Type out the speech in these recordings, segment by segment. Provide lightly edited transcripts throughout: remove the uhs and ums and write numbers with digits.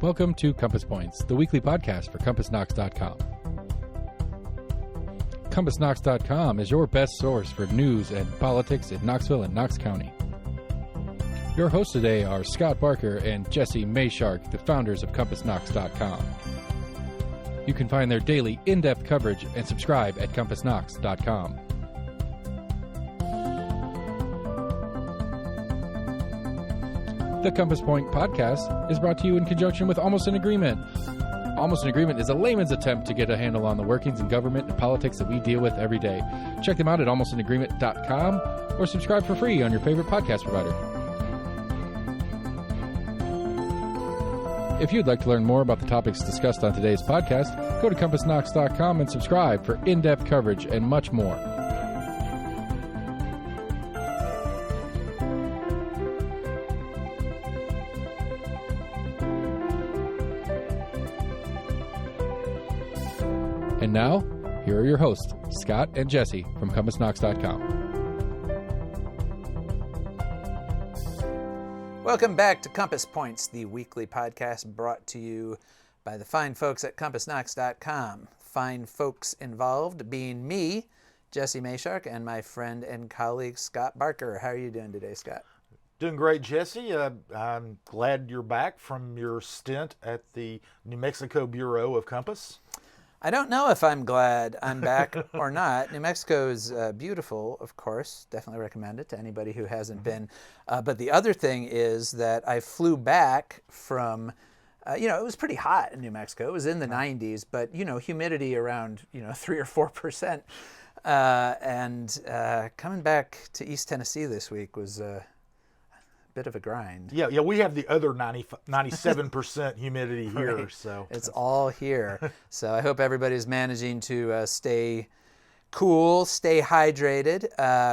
Welcome to Compass Points, the weekly podcast for CompassKnox.com. CompassKnox.com is your best source for news and politics in Knoxville and Knox County. Your hosts today are Scott Barker and Jesse Mayshark, the founders of CompassKnox.com. You can find their daily in-depth coverage and subscribe at CompassKnox.com. The Compass Point podcast is brought to you in conjunction with Almost an Agreement. Almost an Agreement is a layman's attempt to get a handle on the workings in government and politics that we deal with every day. Check them out at almostanagreement.com or subscribe for free on your favorite podcast provider. If you'd like to learn more about the topics discussed on today's podcast, go to CompassKnox.com and subscribe for in-depth coverage and much more. And now, here are your hosts, Scott and Jesse from CompassKnox.com. Welcome back to Compass Points, the weekly podcast brought to you by the fine folks at CompassKnox.com. Fine folks involved being me, Jesse Mayshark, and my friend and colleague, Scott Barker. How are you doing today, Scott? Doing great, Jesse. I'm glad you're back from your stint at the New Mexico Bureau of Compass. I don't know if I'm glad I'm back or not. New Mexico is beautiful, of course. Definitely recommend it to anybody who hasn't been. But the other thing is that I flew back from, it was pretty hot in New Mexico. It was in the 90s, but, humidity around, 3 or 4%. And coming back to East Tennessee this week was a bit of a grind. Yeah, we have the other 97% humidity here. Right. So it's all here. So I hope everybody's managing to stay cool, stay hydrated.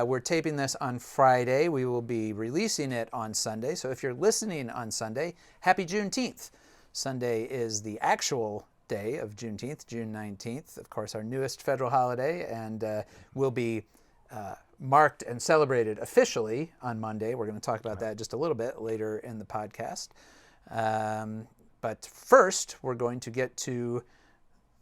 We're taping this on Friday. We will be releasing it on Sunday. So if you're listening on Sunday, happy Juneteenth. Sunday is the actual day of Juneteenth, June 19th, of course, our newest federal holiday, and will be marked and celebrated officially on Monday. We're going to talk about that just a little bit later in the podcast. But first, we're going to get to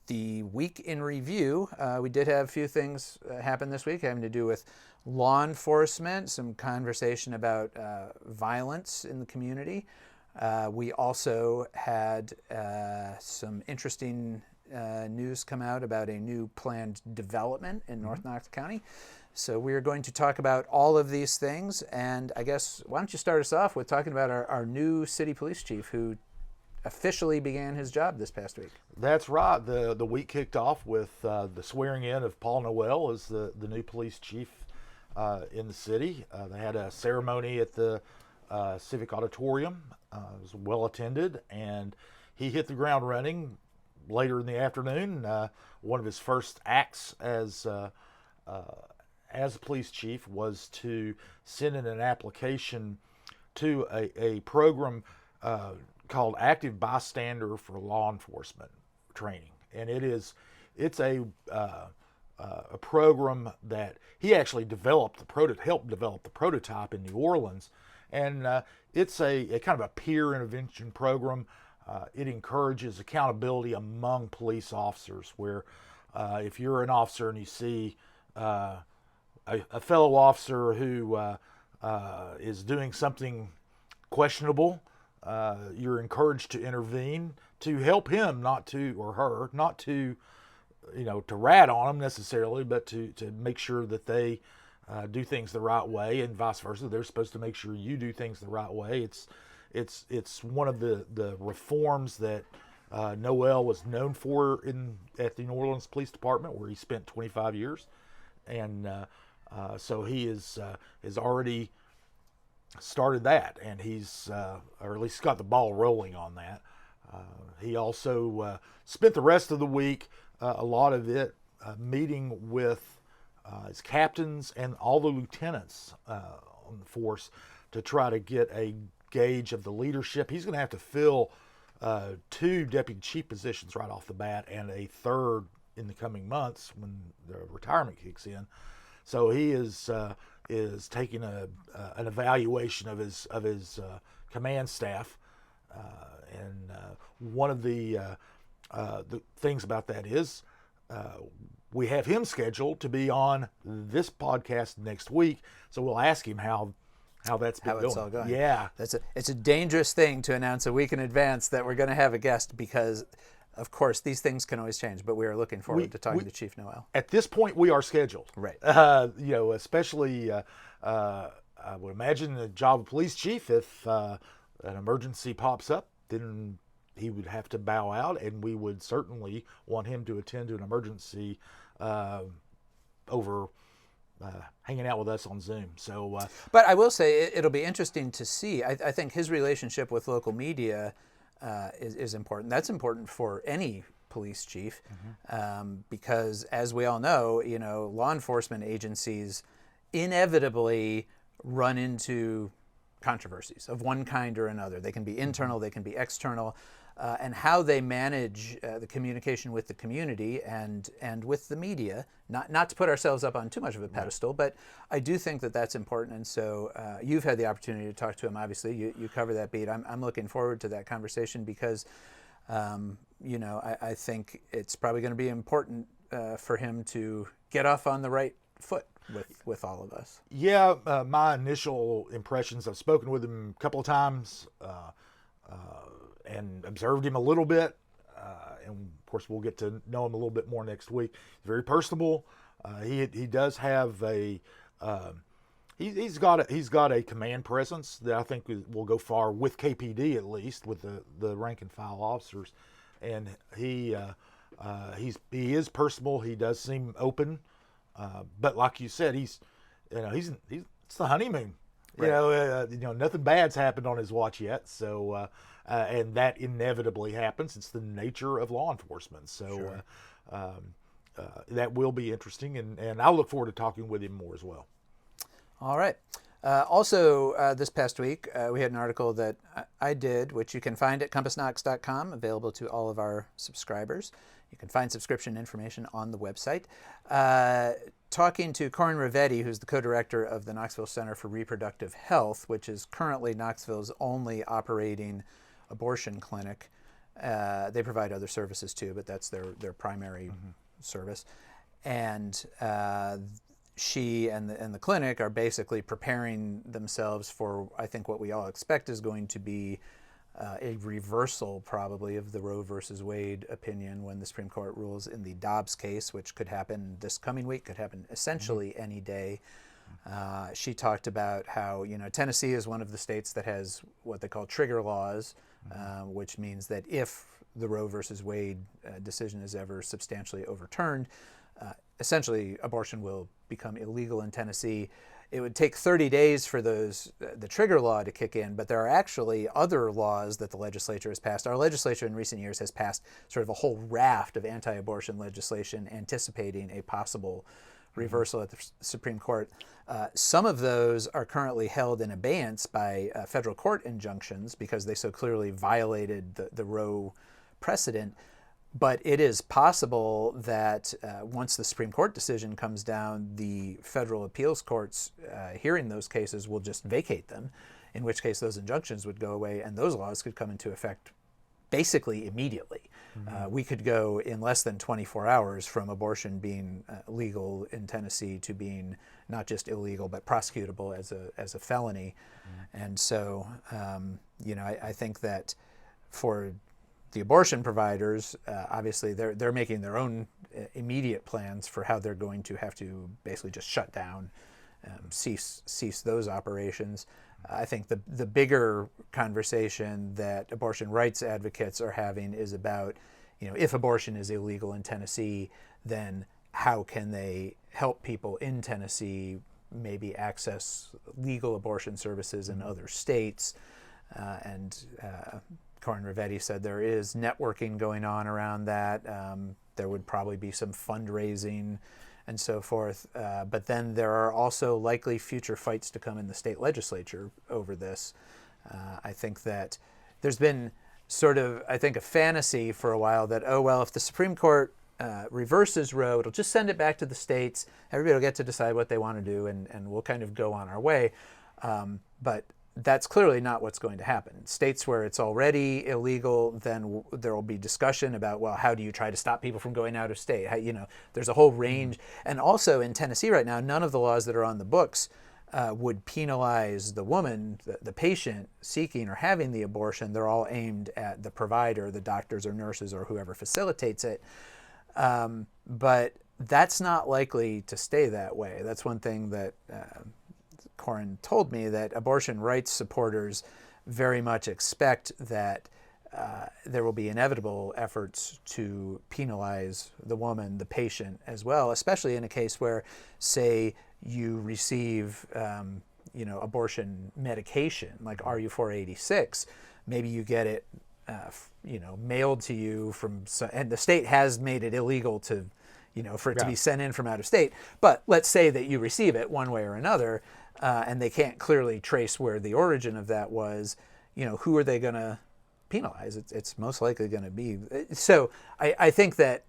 the week in review. We did have a few things happen this week having to do with law enforcement, some conversation about violence in the community. We also had some interesting news come out about a new planned development in North Knox County. So we're going to talk about all of these things, and I guess, why don't you start us off with talking about our new city police chief who officially began his job this past week. That's right. The week kicked off with the swearing in of Paul Noel as the new police chief in the city. They had a ceremony at the Civic Auditorium. It was well attended, and he hit the ground running later in the afternoon. One of his first acts as police chief was to send in an application to a program called Active Bystander for Law Enforcement Training, and it's a program that he actually helped develop the prototype in New Orleans, and it's a kind of a peer intervention program. It encourages accountability among police officers, where if you're an officer and you see a fellow officer who is doing something questionable, you're encouraged to intervene to help him, or her, not to rat on them necessarily, but to make sure that they do things the right way, and vice versa. They're supposed to make sure you do things the right way. It's one of the reforms that Noel was known for at the New Orleans Police Department, where he spent 25 years, and so he has already started that, and he's or at least got the ball rolling on that. He also spent the rest of the week, a lot of it, meeting with his captains and all the lieutenants on the force to try to get a gauge of the leadership. He's going to have to fill 2 deputy chief positions right off the bat, and a third in the coming months when the retirement kicks in. So he is is taking an evaluation of his command staff, and one of the things about that is we have him scheduled to be on this podcast next week, so we'll ask him how that's been How it's all going. Yeah, It's a dangerous thing to announce a week in advance that we're going to have a guest because, of course, these things can always change. But we are looking forward to talking to Chief Noel. At this point, we are scheduled. Right. Especially I would imagine the job of police chief, if an emergency pops up, then he would have to bow out, and we would certainly want him to attend to an emergency over hanging out with us on Zoom. So, but I will say it'll be interesting to see. I think his relationship with local media is important. That's important for any police chief, because, as we all know, law enforcement agencies inevitably run into controversies of one kind or another. They can be internal, they can be external. And how they manage the communication with the community and with the media, not to put ourselves up on too much of a pedestal, but I do think that that's important. And so you've had the opportunity to talk to him. Obviously, you cover that beat. I'm looking forward to that conversation because, I think it's probably going to be important for him to get off on the right foot with all of us. Yeah, my initial impressions, I've spoken with him a couple of times, and observed him a little bit, and of course we'll get to know him a little bit more next week. He's very personable. He does have he's got a command presence that I think will go far with KPD, at least with the rank and file officers, and he is personable. He does seem open, but like you said, it's the honeymoon. Right. Nothing bad's happened on his watch yet, so. And that inevitably happens. It's the nature of law enforcement. So sure. That will be interesting, and I'll look forward to talking with him more as well. All right. Also, this past week, we had an article that I did, which you can find at CompassKnox.com, available to all of our subscribers. You can find subscription information on the website. Talking to Corin Rivetti, who's the co-director of the Knoxville Center for Reproductive Health, which is currently Knoxville's only operating abortion clinic. They provide other services too, but that's their primary service. And she and the clinic are basically preparing themselves for, I think, what we all expect is going to be a reversal probably of the Roe versus Wade opinion when the Supreme Court rules in the Dobbs case, which could happen this coming week, could happen essentially any day. She talked about how, Tennessee is one of the states that has what they call trigger laws, which means that if the Roe versus Wade decision is ever substantially overturned, essentially abortion will become illegal in Tennessee. It would take 30 days for the trigger law to kick in, but there are actually other laws that the legislature has passed. Our legislature in recent years has passed sort of a whole raft of anti-abortion legislation anticipating a possible reversal at the Supreme Court. Some of those are currently held in abeyance by federal court injunctions because they so clearly violated the Roe precedent. But it is possible that once the Supreme Court decision comes down, the federal appeals courts hearing those cases will just vacate them, in which case those injunctions would go away and those laws could come into effect basically immediately. We could go in less than 24 hours from abortion being legal in Tennessee to being not just illegal but prosecutable as a felony. And so, I think that for the abortion providers, obviously they're making their own immediate plans for how they're going to have to basically just shut down, cease those operations. I think the bigger conversation that abortion rights advocates are having is about, if abortion is illegal in Tennessee, then how can they help people in Tennessee maybe access legal abortion services in other states? Corin Rivetti said there is networking going on around that. There would probably be some fundraising and so forth. But then there are also likely future fights to come in the state legislature over this. I think that there's been sort of, a fantasy for a while that, if the Supreme Court reverses Roe, it'll just send it back to the states. Everybody will get to decide what they want to do, and we'll kind of go on our way. But that's clearly not what's going to happen. States where it's already illegal, then there will be discussion about, well, how do you try to stop people from going out of state? How, there's a whole range. And also in Tennessee right now, none of the laws that are on the books would penalize the woman, the patient seeking or having the abortion. They're all aimed at the provider, the doctors or nurses or whoever facilitates it. But that's not likely to stay that way. That's one thing that Corin told me, that abortion rights supporters very much expect that there will be inevitable efforts to penalize the woman, the patient as well, especially in a case where, say, you receive abortion medication like RU486. Maybe you get it mailed to you and the state has made it illegal to for it to be sent in from out of state. But let's say that you receive it one way or another, and they can't clearly trace where the origin of that was. Who are they going to penalize? It's most likely going to be. So I think that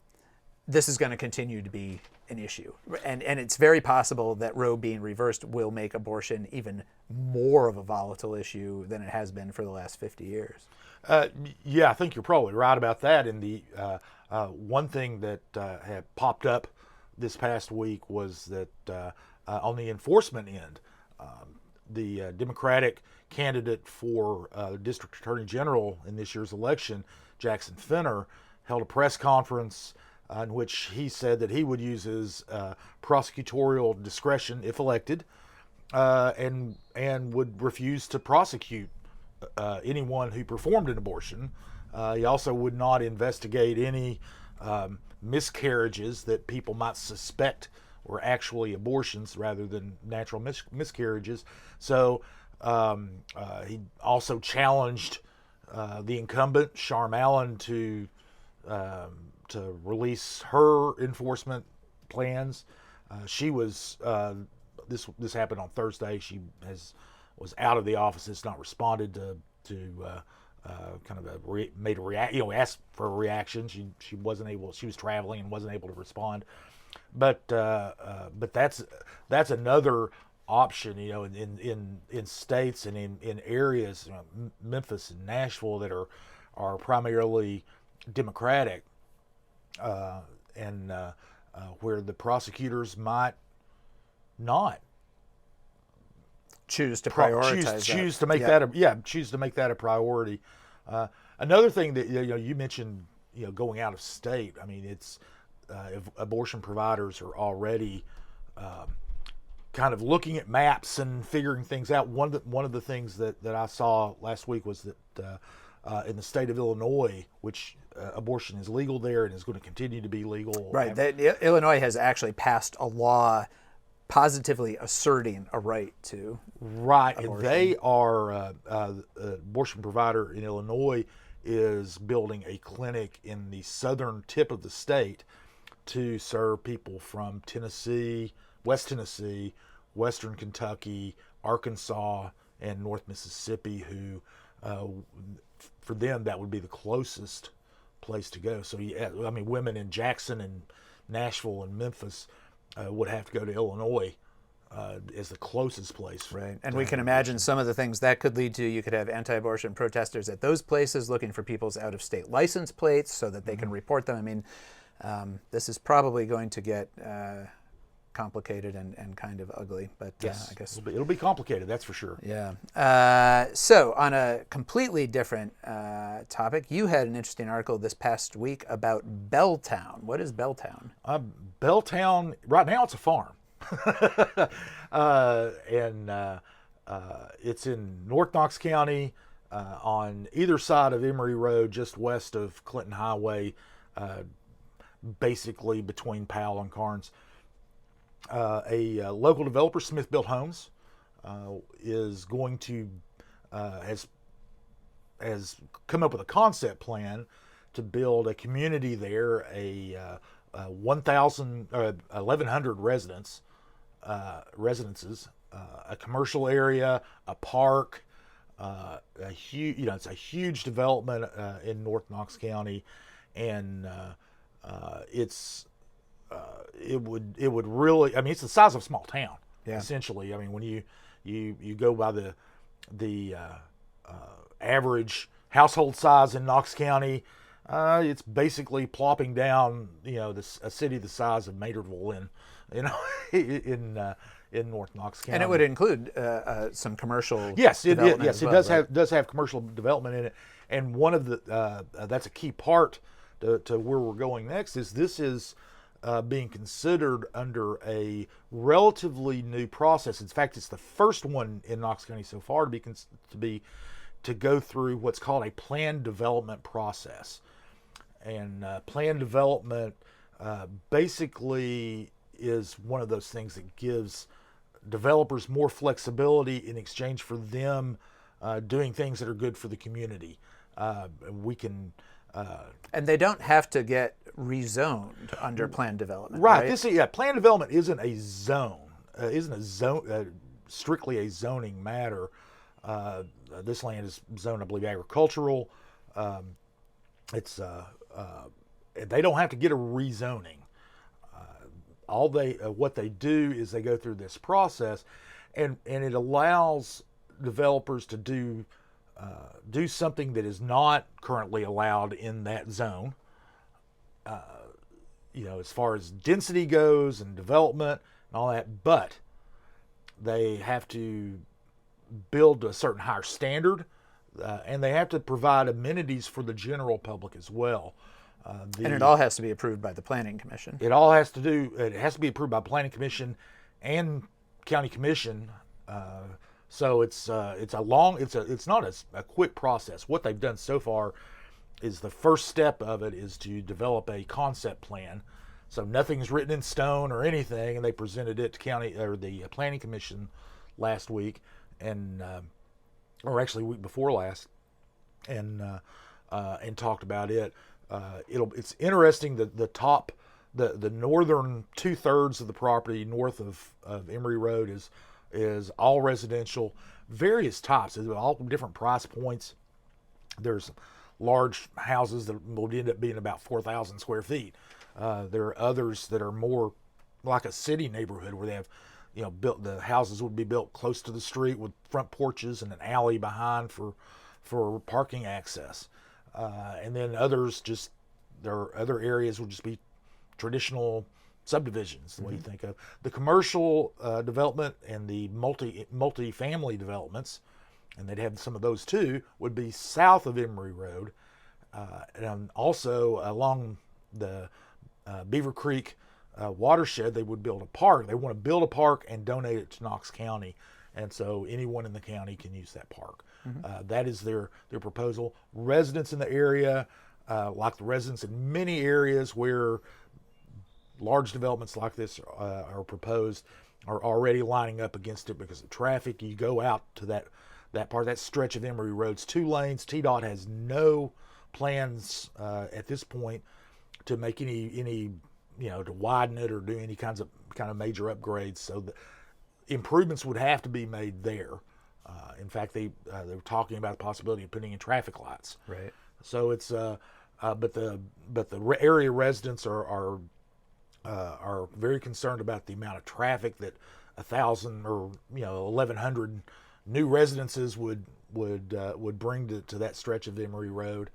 this is going to continue to be an issue, and it's very possible that Roe being reversed will make abortion even more of a volatile issue than it has been for the last 50 years. Yeah, I think you're probably right about that. And the one thing that had popped up this past week was that on the enforcement end, the Democratic candidate for District Attorney General in this year's election, Jackson Fenner, held a press conference in which he said that he would use his prosecutorial discretion if elected, and would refuse to prosecute anyone who performed an abortion. He also would not investigate any miscarriages that people might suspect were actually abortions rather than natural miscarriages. So he also challenged the incumbent, Sharm Allen, to release her enforcement plans. She was this happened on Thursday. She was out of the office. Has not responded to kind of made a asked for a reaction. She wasn't able. She was traveling and wasn't able to respond. But that's another option, in states and in areas, Memphis and Nashville, that are primarily Democratic, and where the prosecutors might not choose to prioritize choose to make that a priority. Another thing that you mentioned, going out of state. I mean, it's if abortion providers are already kind of looking at maps and figuring things out. One of the things that I saw last week was that in the state of Illinois, which abortion is legal there and is going to continue to be legal. Right. Illinois has actually passed a law positively asserting a right to abortion. And they are abortion provider in Illinois is building a clinic in the southern tip of the state to serve people from Tennessee, West Tennessee, Western Kentucky, Arkansas, and North Mississippi, who for them that would be the closest place to go. So women in Jackson and Nashville and Memphis would have to go to Illinois as the closest place. Right. And we can imagine some of the things that could lead to. You could have anti-abortion protesters at those places looking for people's out-of-state license plates so that they can report them. I mean, this is probably going to get complicated and kind of ugly, but yes, I guess it'll be complicated, that's for sure. Yeah. So on a completely different topic, you had an interesting article this past week about Belltown. What is Belltown? Belltown, right now it's a farm. And it's in North Knox County, on either side of Emory Road, just west of Clinton Highway, basically between Powell and Carnes. A local developer, Smith Built Homes, is going to has come up with a concept plan to build a community there, a 1,100 residences, a commercial area, a park, it's a huge development in North Knox County, and it would really, I mean, it's the size of a small town, Yeah. essentially. I mean, when you go by the average household size in Knox County, it's basically plopping down, a city the size of Materville in North Knox County. And it would include some commercial. Yes, it development as it well, does right? does have commercial development in it, and one of the that's a key part to where we're going next. This is being considered under a relatively new process. In fact, it's the first one in Knox County so far to go through what's called a planned development process. And planned development basically is one of those things that gives developers more flexibility in exchange for them doing things that are good for the community. We can. And they don't have to get rezoned under planned development. Right. Right. Planned development isn't a zone. Strictly a zoning matter. This land is zoned, I believe, agricultural. They don't have to get a rezoning. What they do is they go through this process, and it allows developers to do something that is not currently allowed in that zone. As far as density goes and development and all that, but they have to build to a certain higher standard, and they have to provide amenities for the general public as well. And it all has to be approved by the Planning Commission. It has to be approved by Planning Commission and County Commission. So it's not a quick process. What they've done so far is the first step of it is to develop a concept plan. So nothing's written in stone or anything, and they presented it to the Planning Commission last week, or actually week before last, and talked about it. It's interesting that the northern 2/3 of the property north of Emory Road is all residential, various types, all different price points. There's large houses that will end up being about 4,000 square feet. There are others that are more like a city neighborhood where they have, the houses would be built close to the street with front porches and an alley behind for parking access. And then there are other areas will just be traditional subdivisions, the way you think of. The commercial development and the multi-family developments, and they'd have some of those too, would be south of Emory Road, and also along the Beaver Creek watershed. They would build a park. They want to build a park and donate it to Knox County, and so anyone in the county can use that park. That is their proposal. Residents in the area, like the residents in many areas where large developments like this are proposed, are already lining up against it because of traffic. You go out to that stretch of Emory Road's 2 lanes. TDOT has no plans at this point to make any to widen it or do any kind of major upgrades. So the improvements would have to be made there. In fact, they were talking about the possibility of putting in traffic lights. Right. So it's but the area residents are very concerned about the amount of traffic that 1,000 or 1,100 new residences would bring to that stretch of Emory Road.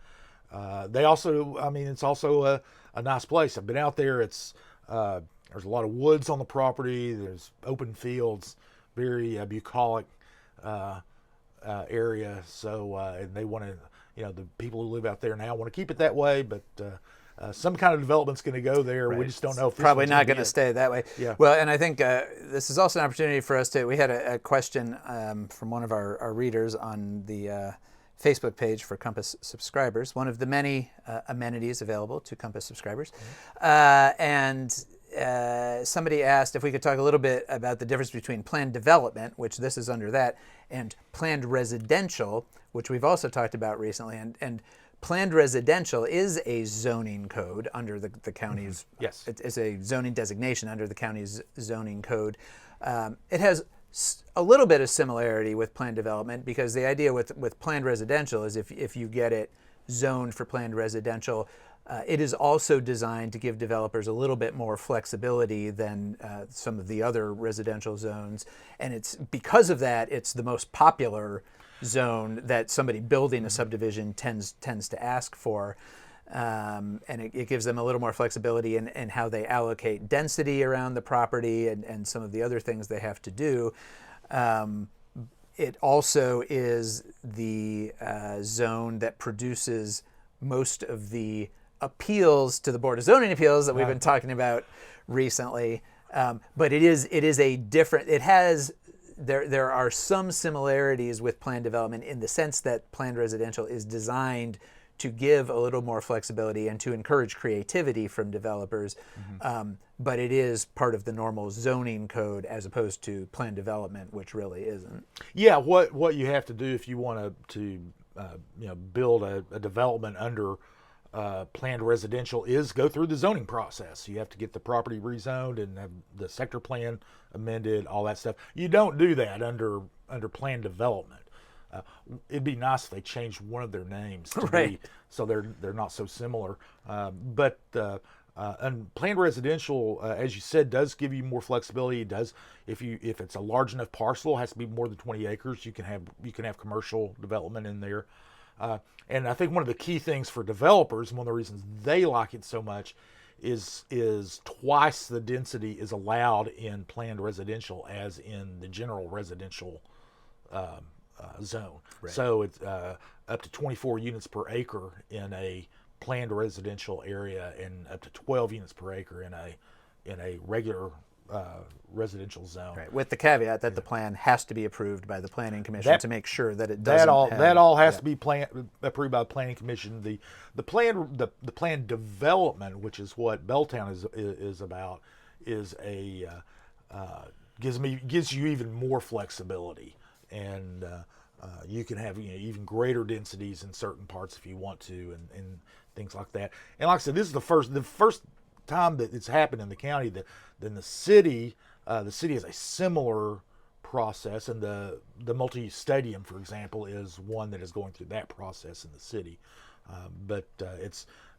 They also, it's also a nice place. I've been out there. There's a lot of woods on the property. There's open fields, very bucolic area. So and they want to, the people who live out there now want to keep it that way, but some kind of development's going to go there. Right. We just don't know if this probably one's not going to stay that way. Yeah. Well, and I think this is also an opportunity for us we had a question from one of our readers on the Facebook page for Compass subscribers, one of the many amenities available to Compass subscribers. And somebody asked if we could talk a little bit about the difference between planned development, which this is under that, and planned residential, which we've also talked about recently. And planned residential is a zoning code under the county's, yes, It is also designed to give developers a little bit more flexibility than some of the other residential zones. And it's because of that, it's the most popular zone that somebody building a subdivision tends to ask for. And it gives them a little more flexibility in how they allocate density around the property and some of the other things they have to do. It also is the zone that produces most of the appeals to the Board of Zoning Appeals that we've been talking about recently. But it is a different, there are some similarities with planned development in the sense that planned residential is designed to give a little more flexibility and to encourage creativity from developers. But it is part of the normal zoning code as opposed to planned development, which really isn't. Yeah, what you have to do if you want to build a development under planned residential is go through the zoning process. You have to get the property rezoned and have the sector plan amended, all that stuff. You don't do that under planned development. It'd be nice if they changed one of their names to be so they're not so similar. But planned residential, as you said, does give you more flexibility. It does if it's a large enough parcel, it has to be more than 20 acres. You can have commercial development in there. And I think one of the key things for developers, one of the reasons they like it so much, is twice the density is allowed in planned residential as in the general residential zone. Right. So it's up to 24 units per acre in a planned residential area, and up to 12 units per acre in a regular residential zone. Right, with the caveat that the plan has to be approved by the Planning Commission to make sure that it doesn't that all has to be approved by the Planning Commission. The plan development, which is what Belltown is about, is gives you even more flexibility, and you can have even greater densities in certain parts if you want to, and things like that. And like I said, this is the first time that it's happened in the county. Then the city has a similar process, and the multi-use stadium, for example, is one that is going through that process in the city. But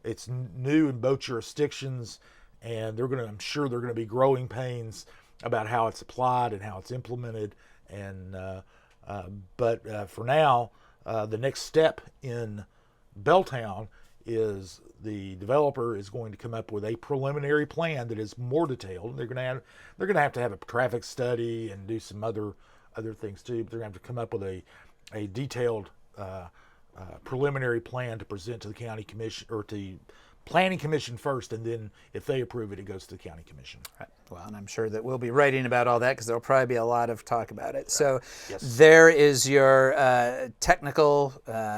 it's new in both jurisdictions, and I'm sure they're going to be growing pains about how it's applied and how it's implemented. And but for now, the next step in Belltown is the developer is going to come up with a preliminary plan that is more detailed. They're going to have a traffic study and do some other things too. But they're going to have to come up with a detailed preliminary plan to present to the county commission or to Planning Commission first, and then if they approve it, it goes to the County Commission. Right. Well, and I'm sure that we'll be writing about all that because there'll probably be a lot of talk about it. So Yes. There is your technical,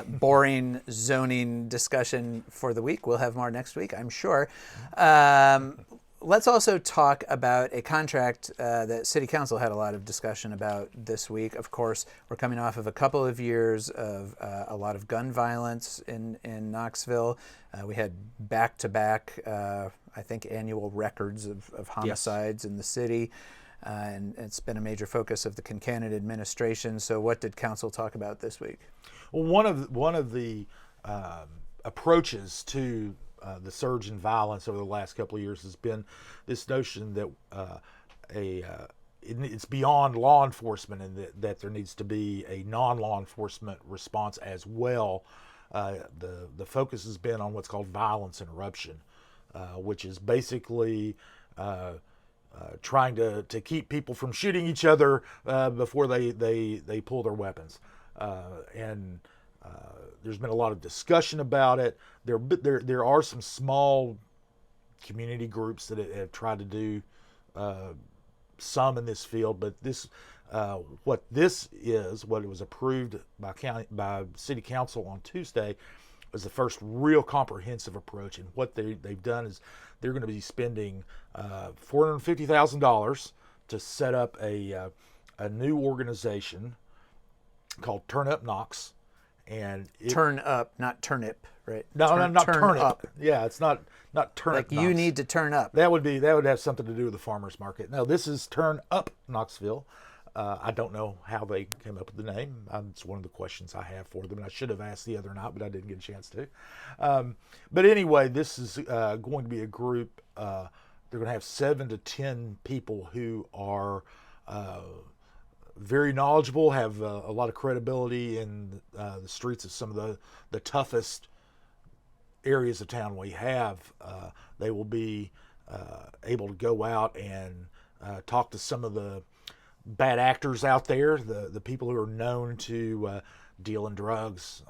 boring zoning discussion for the week. We'll have more next week, I'm sure. Let's also talk about a contract that City Council had a lot of discussion about this week. Of course, we're coming off of a couple of years of a lot of gun violence in Knoxville. We had back-to-back, I think, annual records of homicides in the city. And it's been a major focus of the Kincannon administration. So what did Council talk about this week? Well, one of the approaches to the surge in violence over the last couple of years has been this notion that it's beyond law enforcement, and that there needs to be a non-law enforcement response as well. The focus has been on what's called violence interruption, which is basically trying to keep people from shooting each other before they pull their weapons. And there's been a lot of discussion about it. There are some small community groups that have tried to do some in this field, but what it was approved by City Council on Tuesday was the first real comprehensive approach. And what they've done is they're going to be spending $450,000 to set up a new organization called Turn Up Knox. And Turn up, not turnip, right? No, not turn up. up. Yeah, it's not turnip. Like you need to turn up. That would have something to do with the farmers market. No, this is Turn Up Knoxville, I don't know how they came up with the name. It's one of the questions I have for them, and I should have asked the other night, but I didn't get a chance to. But anyway, this is going to be a group. They're going to have 7 to 10 people who are very knowledgeable, have a lot of credibility in the streets of some of the toughest areas of town we have. They will be able to go out and talk to some of the bad actors out there, the people who are known to deal in drugs,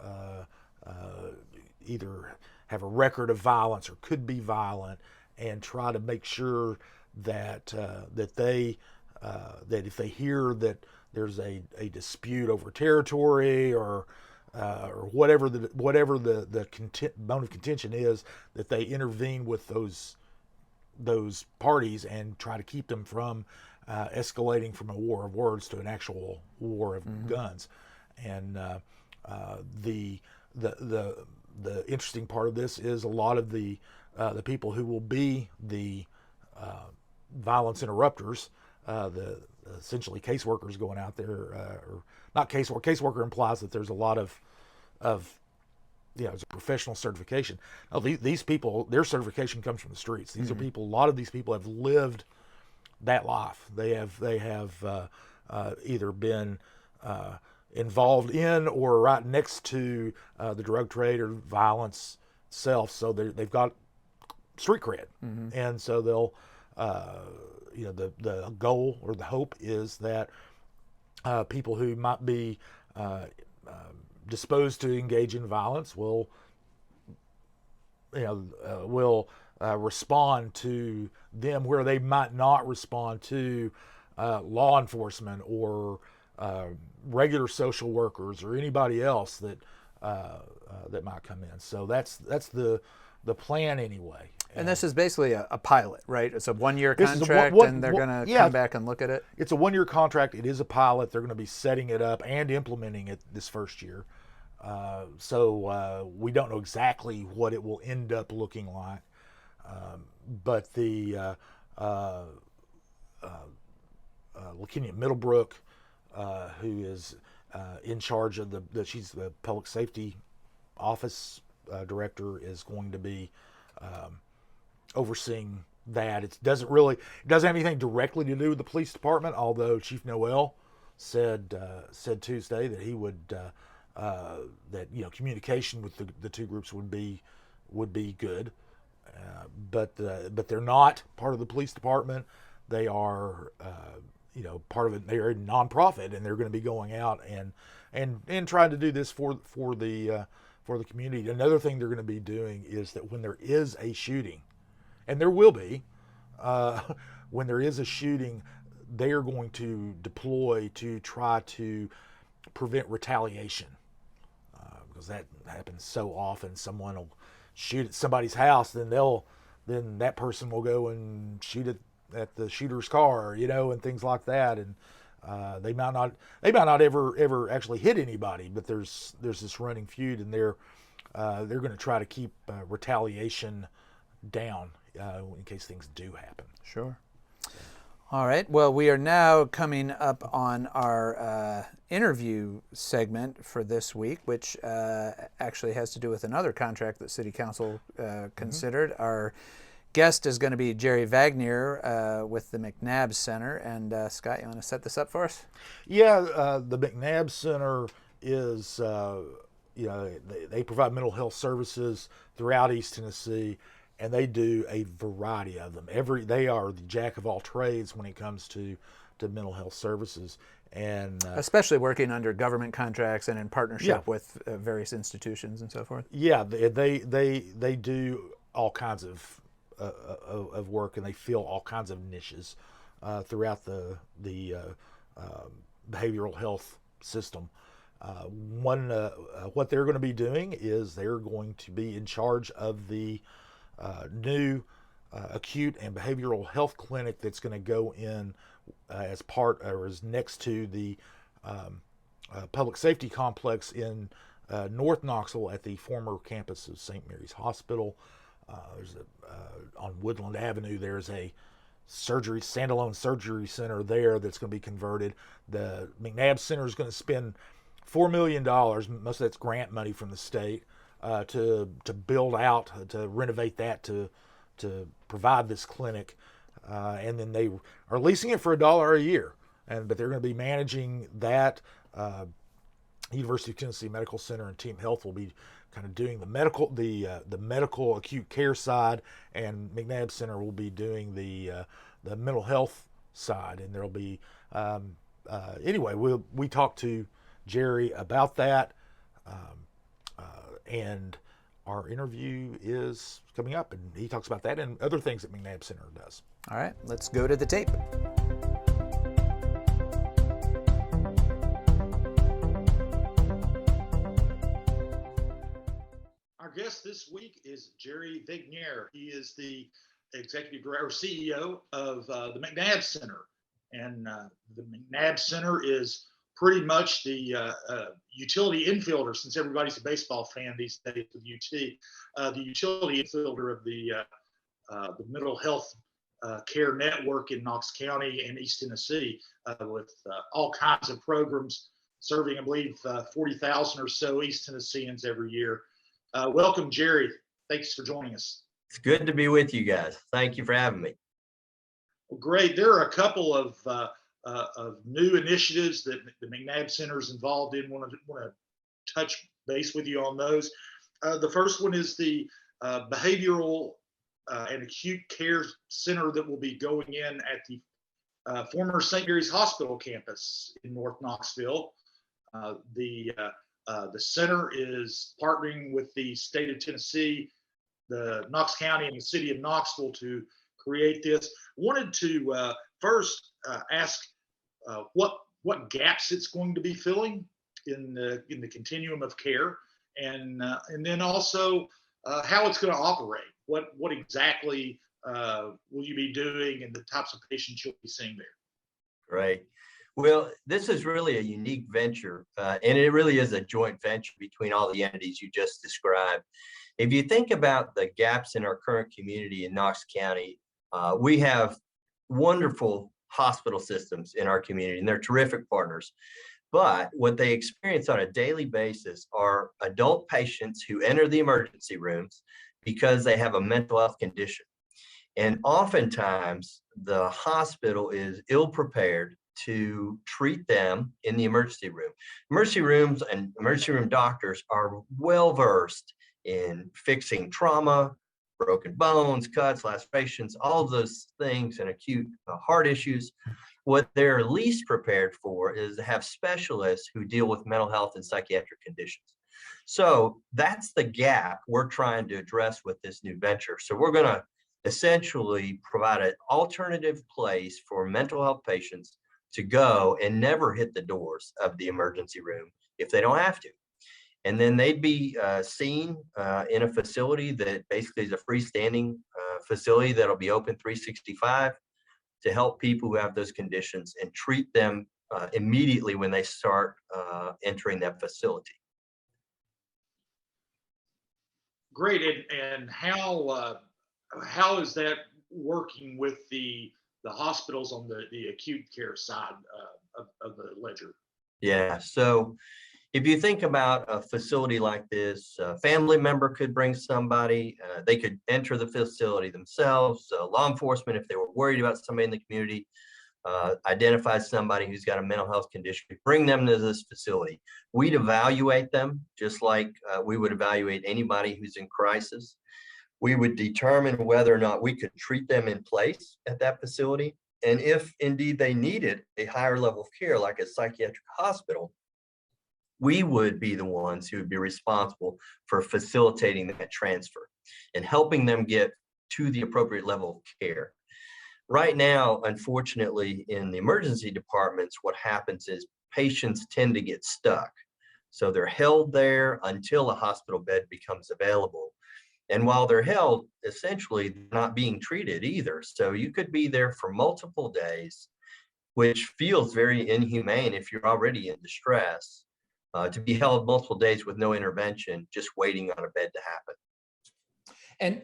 either have a record of violence or could be violent, and try to make sure that that if they hear that there's a dispute over territory or whatever the bone of contention is, that they intervene with those parties and try to keep them from escalating from a war of words to an actual war of guns. And the interesting part of this is a lot of the people who will be the violence interrupters, the essentially caseworkers going out there, or not casework. Caseworker implies that there's a lot of it's a professional certification. Now, these people, their certification comes from the streets. These are people. A lot of these people have lived that life. They have either been involved in or right next to the drug trade or violence itself. So they've got street cred, and so they'll the goal or the hope is that people who might be disposed to engage in violence will respond to them where they might not respond to law enforcement or regular social workers or anybody else that might come in. So that's the plan anyway. And this is basically a pilot, right? It's a 1-year contract, and they're going to come back and look at it? It's a 1-year contract. It is a pilot. They're going to be setting it up and implementing it this first year. So we don't know exactly what it will end up looking like. But the LaKenya Middlebrook, who is in charge of she's the public safety office director, is going to be overseeing that. It doesn't have anything directly to do with the police department, although Chief Noel said Tuesday that he would that communication with the two groups would be good, but they're not part of the police department. They are part of it. They are a nonprofit, and they're going to be going out and trying to do this for the community. Another thing they're going to be doing is that when there is a shooting, and there will be, when there is a shooting, they are going to deploy to try to prevent retaliation, because that happens so often. Someone will shoot at somebody's house, then that person will go and shoot at the shooter's car, and things like that, and they might not ever actually hit anybody, but there's this running feud, and they're going to try to keep retaliation down in case things do happen. Sure. All right. Well, we are now coming up on our interview segment for this week, which actually has to do with another contract that City Council considered. Our guest is going to be Jerry Vagnier with the McNabb Center. And Scott, you want to set this up for us? Yeah, the McNabb Center is, they provide mental health services throughout East Tennessee, and they do a variety of them. They are the jack of all trades when it comes to mental health services, and especially working under government contracts and in partnership with various institutions and so forth. Yeah, they do all kinds of work, and they fill all kinds of niches throughout the behavioral health system. What they're going to be doing is they're going to be in charge of the new acute and behavioral health clinic that's going to go in as part or as next to the public safety complex in North Knoxville at the former campus of St. Mary's Hospital. On Woodland Avenue, there's a standalone surgery center there that's going to be converted. The McNabb Center is going to spend $4 million, most of that's grant money from the state, to build out, to renovate that, to provide this clinic. And then they are leasing it for $1 a year. But they're going to be managing that. University of Tennessee Medical Center and Team Health will be kind of doing the medical acute care side, and McNabb Center will be doing the mental health side. And there'll be anyway. We talked to Jerry about that, and our interview is coming up, and he talks about that and other things that McNabb Center does. All right, let's go to the tape. Our guest this week is Jerry Vagnier. He is the executive director, or CEO of the McNabb Center. And the McNabb Center is pretty much the utility infielder, since everybody's a baseball fan these days with UT, the utility infielder of the mental health care network in Knox County and East Tennessee, with all kinds of programs serving, I believe, 40,000 or so East Tennesseans every year. Welcome, Jerry. Thanks for joining us. It's good to be with you guys. Thank you for having me. Well, great. There are a couple of new initiatives that the McNabb Center is involved in. Want to touch base with you on those. The first one is the behavioral and acute care center that will be going in at the former St. Mary's Hospital campus in North Knoxville. The center is partnering with the state of Tennessee, the Knox County, and the city of Knoxville to create this. Wanted to first ask what gaps it's going to be filling in the continuum of care, and then also how it's going to operate. What exactly will you be doing, and the types of patients you'll be seeing there? Right. Well, this is really a unique venture, and it really is a joint venture between all the entities you just described. If you think about the gaps in our current community in Knox County, we have wonderful hospital systems in our community, and they're terrific partners. But what they experience on a daily basis are adult patients who enter the emergency rooms because they have a mental health condition. And oftentimes, the hospital is ill-prepared to treat them in the emergency room. Emergency rooms and emergency room doctors are well-versed in fixing trauma, broken bones, cuts, lacerations, all of those things, and acute heart issues. What they're least prepared for is to have specialists who deal with mental health and psychiatric conditions. So that's the gap we're trying to address with this new venture. So we're going to essentially provide an alternative place for mental health patients to go and never hit the doors of the emergency room if they don't have to. And then they'd be seen in a facility that basically is a freestanding facility that'll be open 365 to help people who have those conditions and treat them immediately when they start entering that facility. Great. And how is that working with the hospitals on the acute care side of the ledger? Yeah. So if you think about a facility like this, a family member could bring somebody, they could enter the facility themselves. Law enforcement, if they were worried about somebody in the community, identify somebody who's got a mental health condition, bring them to this facility. We'd evaluate them just like we would evaluate anybody who's in crisis. We would determine whether or not we could treat them in place at that facility. And if indeed they needed a higher level of care, like a psychiatric hospital, we would be the ones who would be responsible for facilitating that transfer and helping them get to the appropriate level of care. Right now, unfortunately, in the emergency departments, what happens is patients tend to get stuck. So they're held there until a hospital bed becomes available. And while they're held, essentially not being treated either. So you could be there for multiple days, which feels very inhumane if you're already in distress, to be held multiple days with no intervention, just waiting on a bed to happen. And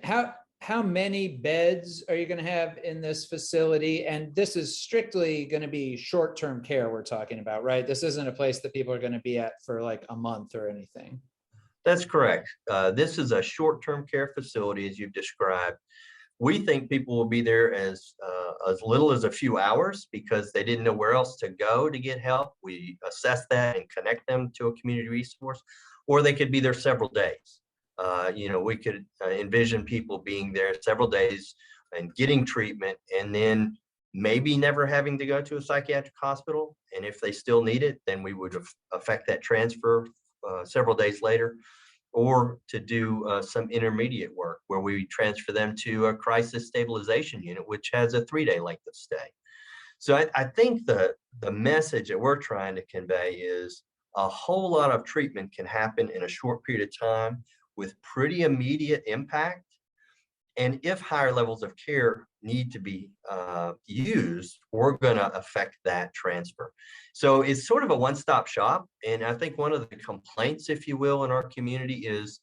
how many beds are you going to have in this facility? And this is strictly going to be short-term care we're talking about, right? This isn't a place that people are going to be at for like a month or anything. That's correct. This is a short-term care facility, as you've described. We think people will be there as little as a few hours because they didn't know where else to go to get help. We assess that and connect them to a community resource, or they could be there several days. We could envision people being there several days and getting treatment, and then maybe never having to go to a psychiatric hospital. And if they still need it, then we would affect that transfer several days later, or to do some intermediate work where we transfer them to a crisis stabilization unit, which has a 3-day length of stay. So I think the message that we're trying to convey is a whole lot of treatment can happen in a short period of time with pretty immediate impact. And if higher levels of care need to be used, we're going to affect that transfer. So it's sort of a one-stop shop. And I think one of the complaints, if you will, in our community is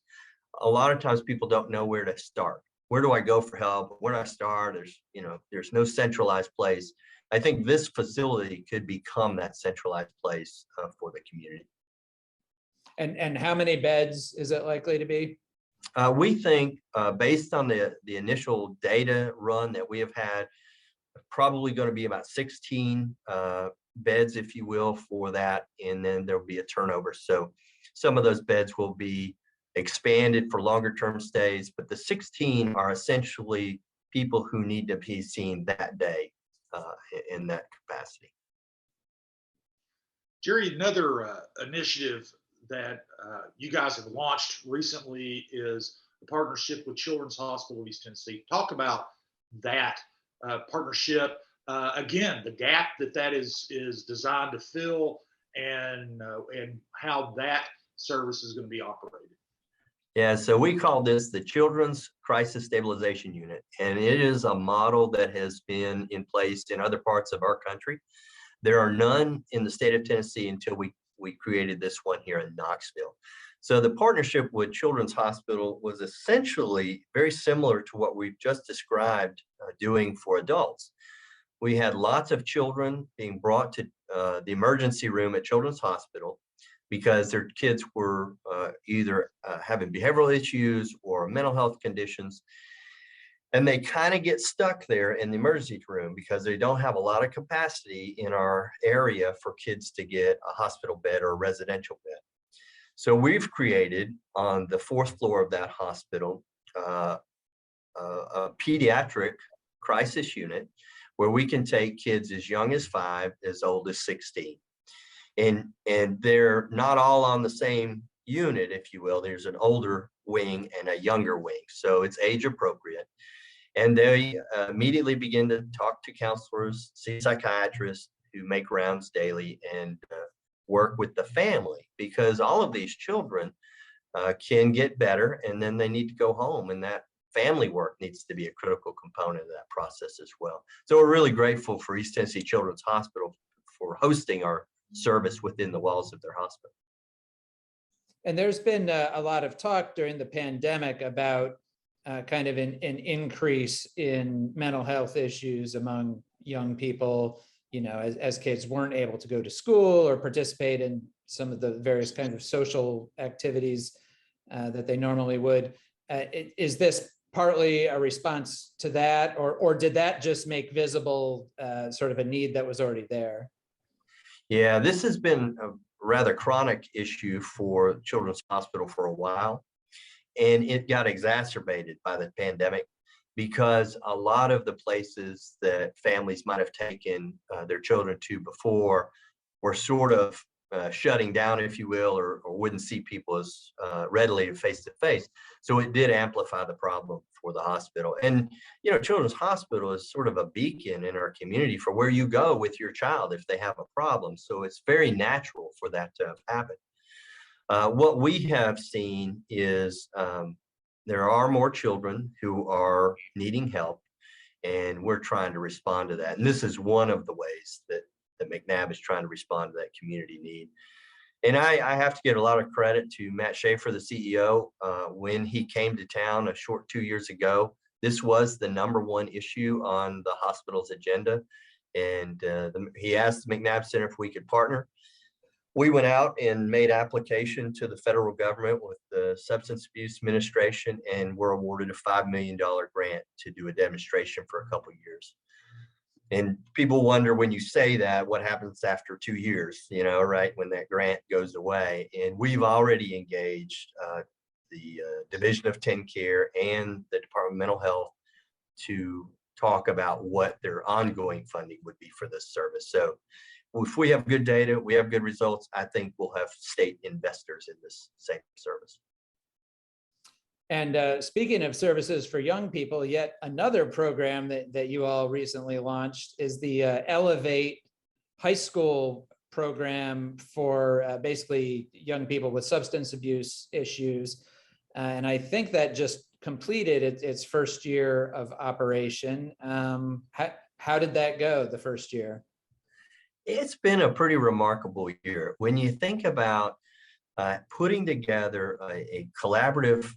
a lot of times people don't know where to start. Where do I go for help? Where do I start? There's no centralized place. I think this facility could become that centralized place for the community. And how many beds is it likely to be? We think, based on the initial data run that we have had, probably going to be about 16 beds, if you will, for that, and then there'll be a turnover. So some of those beds will be expanded for longer term stays, but the 16 are essentially people who need to be seen that day in that capacity. Jerry, another initiative that you guys have launched recently is a partnership with Children's Hospital of East Tennessee. Talk about that partnership. Again, the gap that is designed to fill, and how that service is going to be operated. Yeah, so we call this the Children's Crisis Stabilization Unit, and it is a model that has been in place in other parts of our country. There are none in the state of Tennessee until we created this one here in Knoxville. So the partnership with Children's Hospital was essentially very similar to what we've just described doing for adults. We had lots of children being brought to the emergency room at Children's Hospital because their kids were either having behavioral issues or mental health conditions. And they kind of get stuck there in the emergency room because they don't have a lot of capacity in our area for kids to get a hospital bed or a residential bed. So we've created on the 4th floor of that hospital a pediatric crisis unit where we can take kids as young as 5, as old as 16. And they're not all on the same unit, if you will. There's an older wing and a younger wing, so it's age appropriate. And they immediately begin to talk to counselors, see psychiatrists who make rounds daily, and work with the family, because all of these children can get better and then they need to go home, and that family work needs to be a critical component of that process as well. So we're really grateful for East Tennessee Children's Hospital for hosting our service within the walls of their hospital. And there's been a lot of talk during the pandemic about kind of an increase in mental health issues among young people, as kids weren't able to go to school or participate in some of the various kinds of social activities that they normally would. Is this partly a response to that, or did that just make visible sort of a need that was already there? Yeah, this has been a rather chronic issue for Children's Hospital for a while, and it got exacerbated by the pandemic because a lot of the places that families might have taken their children to before were sort of shutting down, if you will, or wouldn't see people as readily face to face. So it did amplify the problem for the hospital. And, Children's Hospital is sort of a beacon in our community for where you go with your child if they have a problem. So it's very natural for that to happen. What we have seen is there are more children who are needing help, and we're trying to respond to that. And this is one of the ways that McNabb is trying to respond to that community need. And I have to give a lot of credit to Matt Schaefer, the CEO, when he came to town a short 2 years ago This was the #1 issue on the hospital's agenda. And he asked the McNabb Center if we could partner. We went out and made application to the federal government with the Substance Abuse Administration, and were awarded a $5 million grant to do a demonstration for a couple of years. And people wonder, when you say that, what happens after 2 years, right, when that grant goes away. And we've already engaged the Division of TennCare and the Department of Mental Health to talk about what their ongoing funding would be for this service. So if we have good data, we have good results, I think we'll have state investors in this same service. And speaking of services for young people, yet another program that you all recently launched is the Elevate High School program for basically young people with substance abuse issues. And I think that just completed its first year of operation. How did that go the first year? It's been a pretty remarkable year. When you think about putting together a collaborative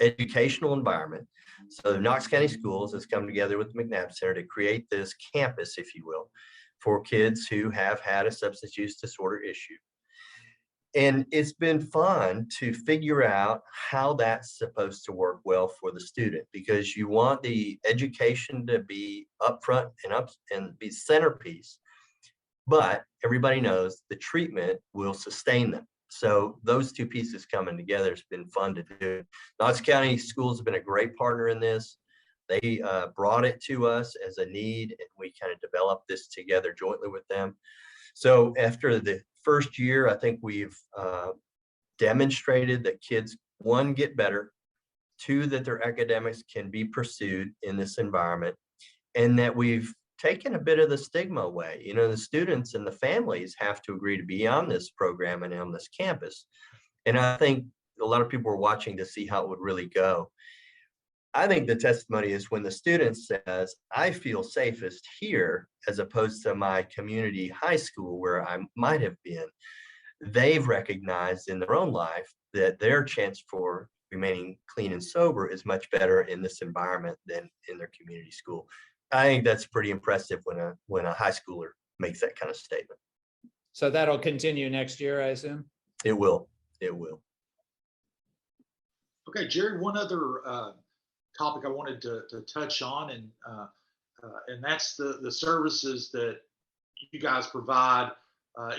educational environment. So Knox County Schools has come together with the McNabb Center to create this campus, if you will, for kids who have had a substance use disorder issue. And it's been fun to figure out how that's supposed to work well for the student, because you want the education to be upfront and be centerpiece, but everybody knows the treatment will sustain them. So those two pieces coming together has been fun to do. Knox County Schools have been a great partner in this. They brought it to us as a need, and we kind of developed this together jointly with them. So after the first year, I think we've demonstrated that kids, one, get better, two, that their academics can be pursued in this environment, and that we've taken a bit of the stigma away. The students and the families have to agree to be on this program and on this campus. And I think a lot of people are watching to see how it would really go. I think the testimony is when the student says, I feel safest here as opposed to my community high school where I might have been, they've recognized in their own life that their chance for remaining clean and sober is much better in this environment than in their community school. I think that's pretty impressive when a high schooler makes that kind of statement. So that'll continue next year, I assume? It will. It will. Okay, Jerry, one other topic I wanted to touch on, and that's the services that you guys provide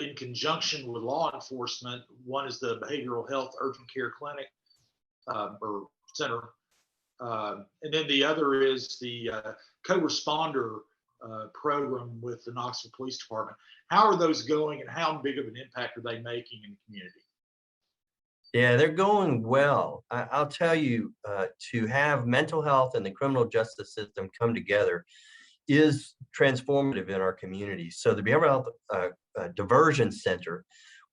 in conjunction with law enforcement. One is the Behavioral Health Urgent Care Clinic or Center. And then the other is the co-responder program with the Knoxville Police Department. How are those going, and how big of an impact are they making in the community? Yeah, they're going well. I'll tell you, to have mental health and the criminal justice system come together is transformative in our community. So the Behavioral Health Diversion Center,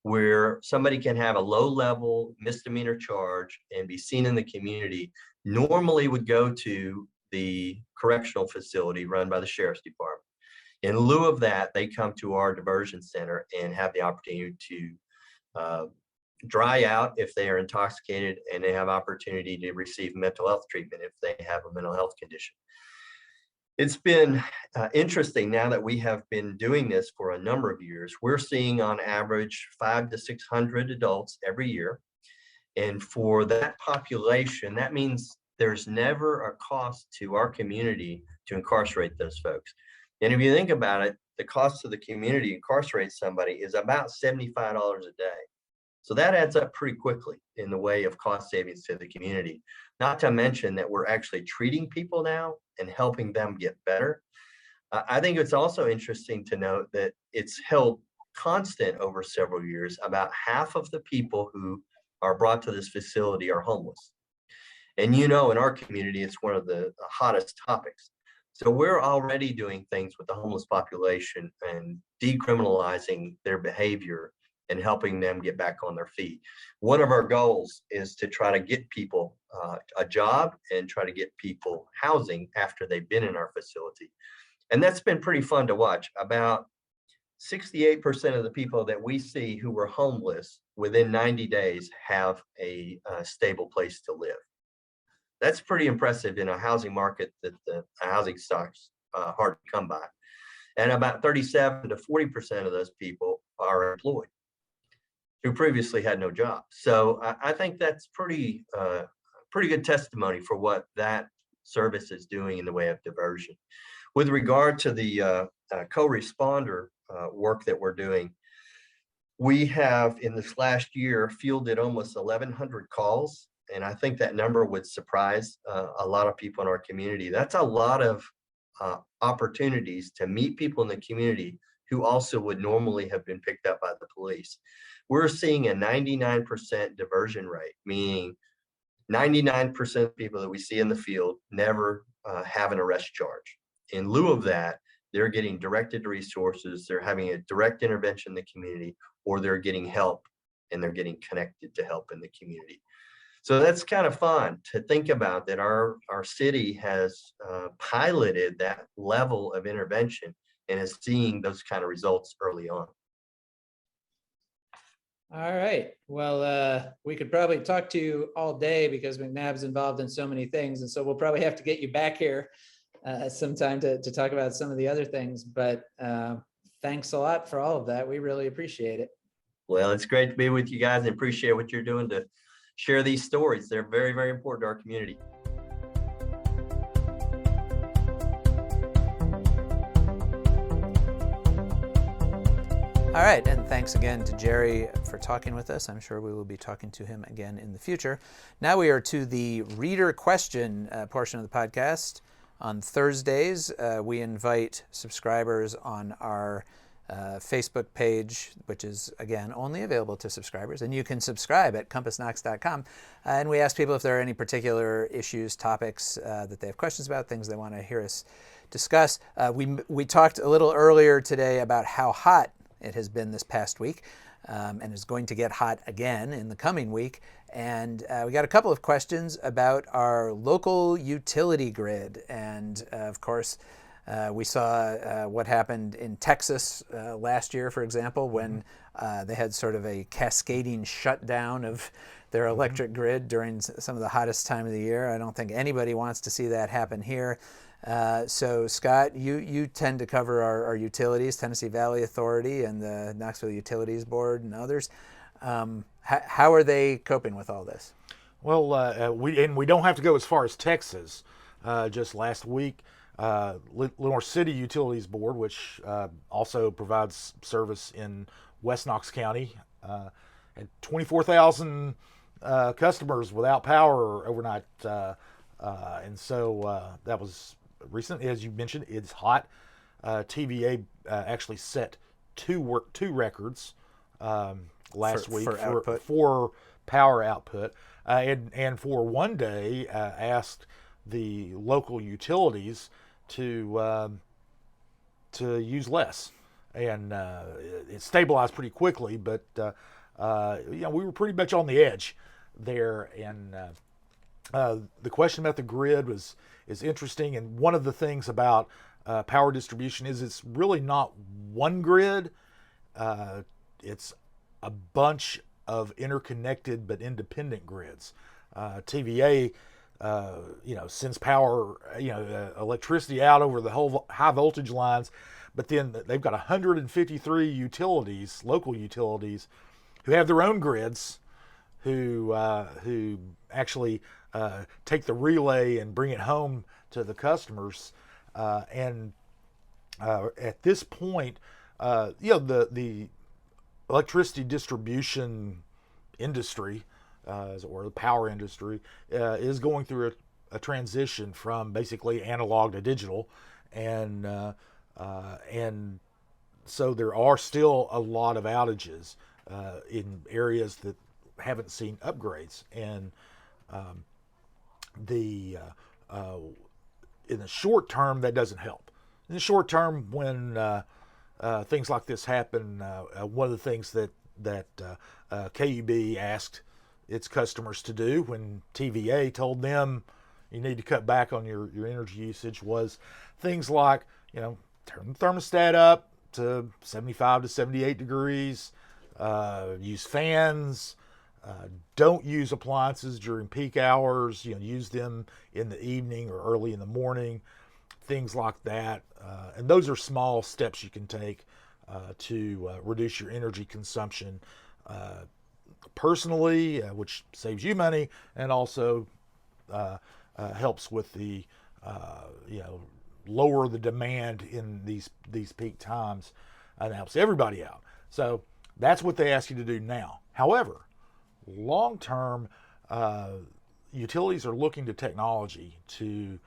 where somebody can have a low-level misdemeanor charge and be seen in the community, normally would go to the correctional facility run by the Sheriff's Department. In lieu of that, they come to our diversion center and have the opportunity to dry out if they are intoxicated, and they have opportunity to receive mental health treatment if they have a mental health condition. It's been interesting now that we have been doing this for a number of years. We're seeing on average 500 to 600 adults every year. And for that population, that means there's never a cost to our community to incarcerate those folks. And if you think about it, the cost to the community to incarcerate somebody is about $75 a day. So that adds up pretty quickly in the way of cost savings to the community. Not to mention that we're actually treating people now and helping them get better. I think it's also interesting to note that it's held constant over several years. About half of the people who are brought to this facility are homeless. And in our community, it's one of the hottest topics. So we're already doing things with the homeless population and decriminalizing their behavior and helping them get back on their feet. One of our goals is to try to get people a job and try to get people housing after they've been in our facility. And that's been pretty fun to watch. About 68% of the people that we see who were homeless within 90 days have a stable place to live. That's pretty impressive in a housing market that the housing stock's hard to come by. And about 37 to 40% of those people are employed who previously had no job. So I think that's pretty good testimony for what that service is doing in the way of diversion. With regard to the co-responder work that we're doing, we have in this last year fielded almost 1,100 calls, and I think that number would surprise a lot of people in our community. That's a lot of opportunities to meet people in the community who also would normally have been picked up by the police. We're seeing a 99% diversion rate, meaning 99% of people that we see in the field never have an arrest charge. In lieu of that, they're getting directed resources, they're having a direct intervention in the community, or they're getting help and they're getting connected to help in the community. So that's kind of fun to think about, that our city has piloted that level of intervention and is seeing those kind of results early on. All right. Well, we could probably talk to you all day because McNabb's involved in so many things. And so we'll probably have to get you back here sometime to talk about some of the other things. But thanks a lot for all of that. We really appreciate it. Well, it's great to be with you guys and appreciate what you're doing to share these stories. They're very, very important to our community. All right, and thanks again to Jerry for talking with us. I'm sure we will be talking to him again in the future. Now we are to the reader question portion of the podcast. On Thursdays, we invite subscribers on our Facebook page, which is, again, only available to subscribers. And you can subscribe at CompassKnox.com. And we ask people if there are any particular issues, topics that they have questions about, things they want to hear us discuss. We talked a little earlier today about how hot it has been this past week, and is going to get hot again in the coming week. And we got a couple of questions about our local utility grid. And of course, we saw what happened in Texas last year, for example, when they had sort of a cascading shutdown of their electric grid during some of the hottest time of the year. I don't think anybody wants to see that happen here. So Scott, you tend to cover our utilities, Tennessee Valley Authority and the Knoxville Utilities Board and others. How are they coping with all this? Well, we don't have to go as far as Texas. Just last week, Lenore City Utilities Board, which also provides service in West Knox County, had 24,000 customers without power overnight, and so that was recent. As you mentioned, it's hot. TVA actually set two records last week for power output, and for one day asked the local utilities to use less, and it stabilized pretty quickly. But we were pretty much on the edge there, and the question about the grid is interesting. And one of the things about power distribution is it's really not one grid. It's a bunch of interconnected but independent grids. TVA, sends power, electricity out over the whole high voltage lines, but then they've got 153 utilities, local utilities, who have their own grids, who actually take the relay and bring it home to the customers. And at this point, the electricity distribution industry, or the power industry, is going through a transition from basically analog to digital, and so there are still a lot of outages in areas that haven't seen upgrades, and in the short term that doesn't help. In the short term, when things like this happen, one of the things that KUB asked its customers to do when TVA told them you need to cut back on your energy usage was things like, turn the thermostat up to 75 to 78 degrees, use fans, Don't use appliances during peak hours. Use them in the evening or early in the morning, things like that. And those are small steps you can take to reduce your energy consumption personally, which saves you money and also helps with the lower the demand in these peak times, and helps everybody out. So that's what they ask you to do now. However, long term, utilities are looking to technology to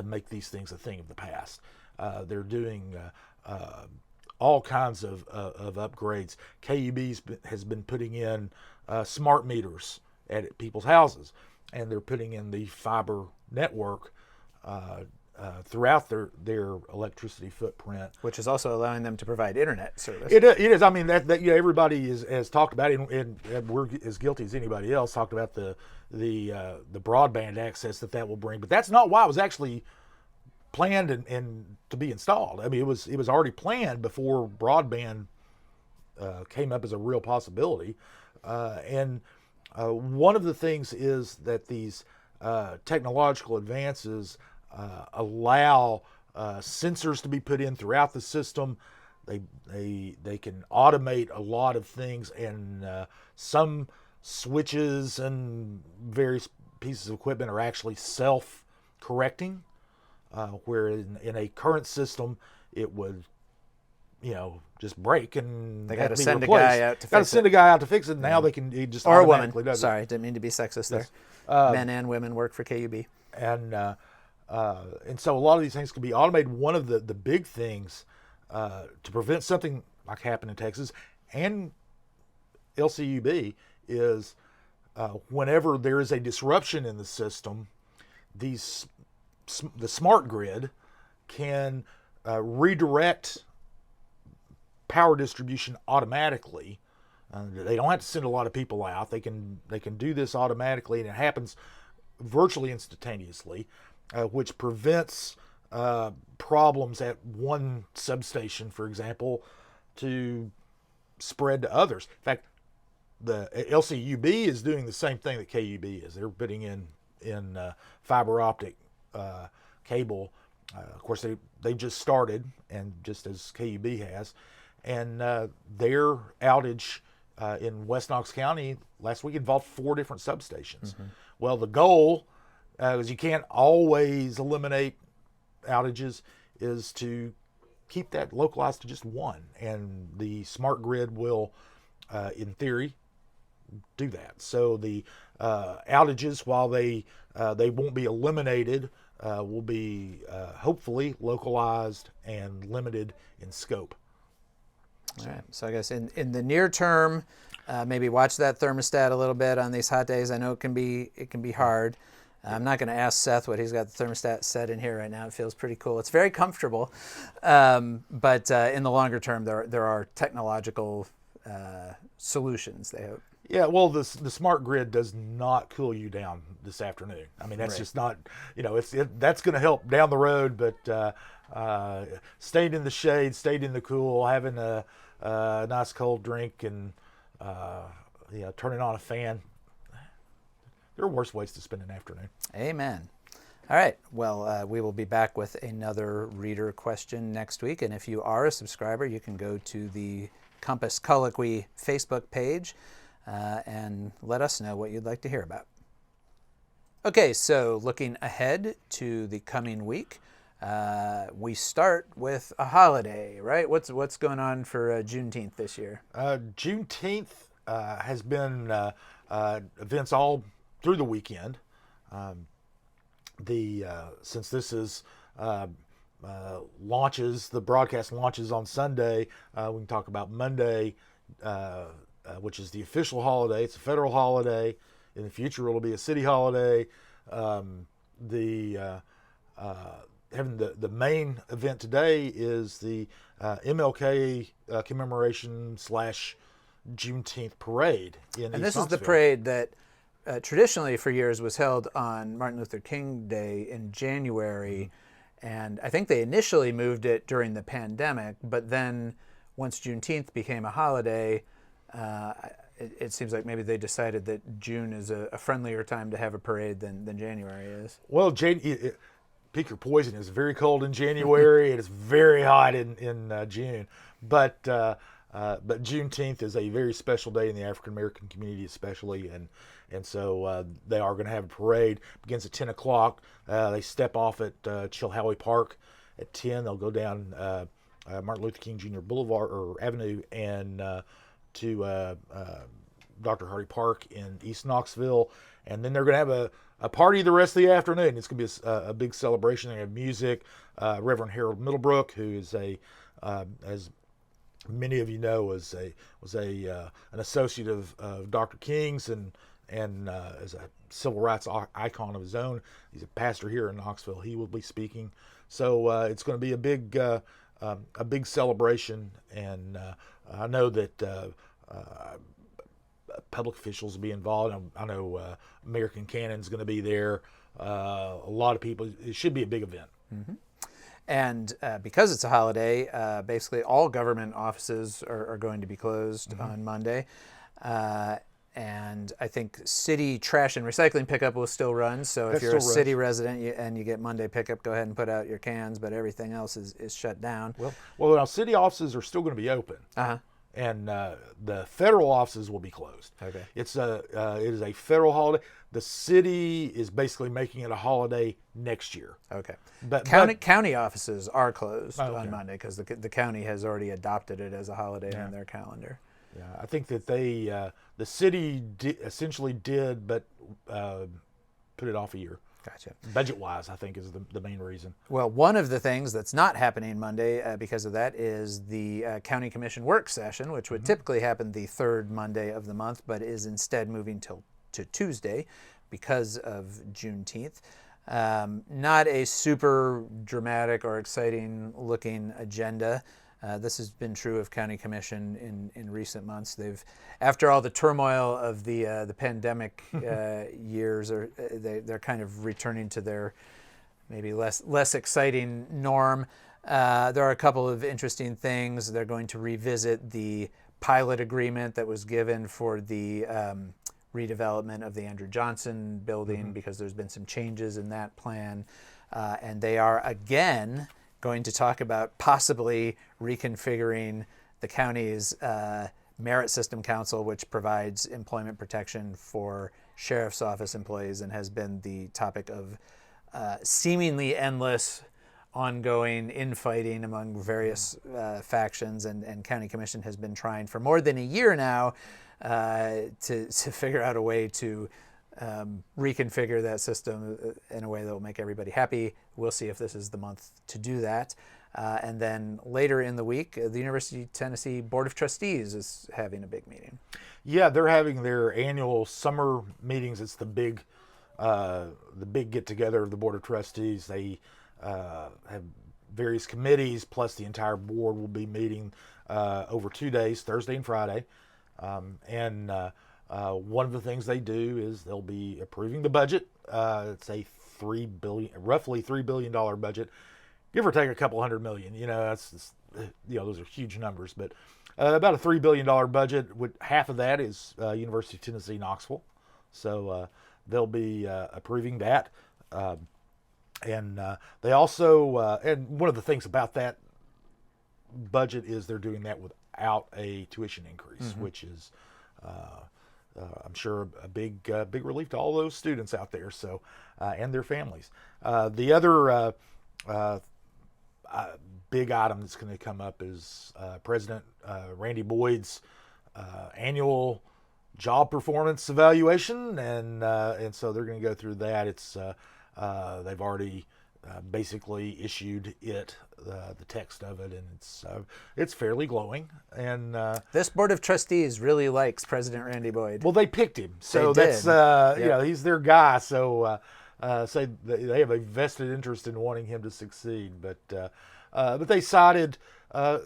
make these things a thing of the past. They're doing all kinds of upgrades. KUB has been putting in smart meters at people's houses, and they're putting in the fiber network throughout their electricity footprint, which is also allowing them to provide internet service. It is. I mean, that everybody has talked about it, and we're as guilty as anybody else. Talked about the broadband access that will bring, but that's not why it was actually planned and to be installed. I mean, it was already planned before broadband came up as a real possibility, and one of the things is that these technological advances allow sensors to be put in throughout the system. They can automate a lot of things, and some switches and various pieces of equipment are actually self-correcting, where in a current system it would just break and they got to be send replaced. a guy out to Got to fix send it. a guy out to fix it. Now they can just or a automatically woman. does it. Sorry, didn't mean to be sexist there. Men and women work for KUB. And so a lot of these things can be automated. One of the big things to prevent something like happened in Texas and LCUB is whenever there is a disruption in the system, the smart grid can redirect power distribution automatically. They don't have to send a lot of people out. They can do this automatically, and it happens virtually instantaneously, which prevents problems at one substation, for example, to spread to others. In fact, the LCUB is doing the same thing that KUB is. They're putting in fiber optic cable. Of course, they just started, and just as KUB has, and their outage in West Knox County last week involved 4 different substations. Mm-hmm. Well, the goal, is you can't always eliminate outages, is to keep that localized to just one, and the smart grid will, in theory, do that. So the outages, while they won't be eliminated, will be hopefully localized and limited in scope. All right. So I guess in the near term, maybe watch that thermostat a little bit on these hot days. I know it can be hard. I'm not going to ask Seth what he's got the thermostat set in here right now. It feels pretty cool. It's very comfortable. But in the longer term, there are technological solutions, they hope. Yeah, well, the smart grid does not cool you down this afternoon. I mean, that's right. just not, that's going to help down the road, but staying in the shade, staying in the cool, having a nice cold drink, and turning on a fan. There are worse ways to spend an afternoon. Amen. All right. Well, we will be back with another reader question next week. And if you are a subscriber, you can go to the Compass Colloquy Facebook page and let us know what you'd like to hear about. Okay, so looking ahead to the coming week, we start with a holiday, right? What's going on for Juneteenth this year? Juneteenth has been events all through the weekend. Since this is launches, the broadcast launches on Sunday, we can talk about Monday, which is the official holiday. It's a federal holiday. In the future, it'll be a city holiday. Having the main event today is the MLK commemoration / Juneteenth parade in and East this is the Knoxville. parade that traditionally for years was held on Martin Luther King Day in January. Mm-hmm. And I think they initially moved it during the pandemic, but then once Juneteenth became a holiday, it seems like maybe they decided that June is a friendlier time to have a parade than January is. Well, pick your poison. It's very cold in January. It is very hot in June. But Juneteenth is a very special day in the African American community, especially, and so they are going to have a parade. Begins at 10 o'clock. They step off at Chilhowie Park at 10. They'll go down Martin Luther King Jr. Boulevard or Avenue and to Dr. Hardy Park in East Knoxville, and then they're going to have a party the rest of the afternoon. It's going to be a big celebration. They have music. Reverend Harold Middlebrook, who is as many of you know, was an associate of Dr. King's and as a civil rights icon of his own. He's a pastor here in Knoxville. He will be speaking. So it's going to be a big celebration, and I know that public officials will be involved. I know Mayor Cannon's going to be there. A lot of people. It should be a big event. Mm-hmm. And because it's a holiday, basically all government offices are going to be closed on Monday. And I think city trash and recycling pickup will still run. So if you're a city resident and you get Monday pickup, go ahead and put out your cans. But everything else is shut down. Well, now city offices are still going to be open. And the federal offices will be closed. Okay. It is a federal holiday. The city is basically making it a holiday next year. Okay. But county offices are closed on Monday because the county has already adopted it as a holiday on their calendar. Yeah, I think that the city essentially did, but put it off a year. Gotcha. Budget-wise, I think is the main reason. Well, one of the things that's not happening Monday because of that is the County Commission work session, which would typically happen the third Monday of the month, but is instead moving to Tuesday because of Juneteenth. Not a super dramatic or exciting looking agenda. This has been true of County Commission in recent months. They've, after all the turmoil of the pandemic years, they're kind of returning to their maybe less exciting norm. There are a couple of interesting things. They're going to revisit the pilot agreement that was given for the redevelopment of the Andrew Johnson building because there's been some changes in that plan. And they are again going to talk about possibly reconfiguring the county's Merit System Council, which provides employment protection for sheriff's office employees and has been the topic of seemingly endless ongoing infighting among various factions, and County Commission has been trying for more than a year now to figure out a way to reconfigure that system in a way that will make everybody happy. We'll see if this is the month to do that. And then later in the week, the University of Tennessee Board of Trustees is having a big meeting. Yeah, they're having their annual summer meetings. It's the big get-together of the Board of Trustees. They have various committees, plus the entire board will be meeting over 2 days, Thursday and Friday. One of the things they do is they'll be approving the budget. It's a roughly $3 billion budget, give or take a couple $100 million. Those are huge numbers, but about a $3 billion budget. Half of that is University of Tennessee Knoxville, so they'll be approving that. They also and one of the things about that budget is they're doing that without a tuition increase, which is I'm sure a big relief to all those students out there. So and their families. The other big item that's going to come up is President Randy Boyd's annual job performance evaluation, and so they're going to go through that. It's they've already basically issued the text of it, and it's fairly glowing. And this Board of Trustees really likes President Randy Boyd. Well, they picked him, so that's he's their guy. So say they have a vested interest in wanting him to succeed. But they cited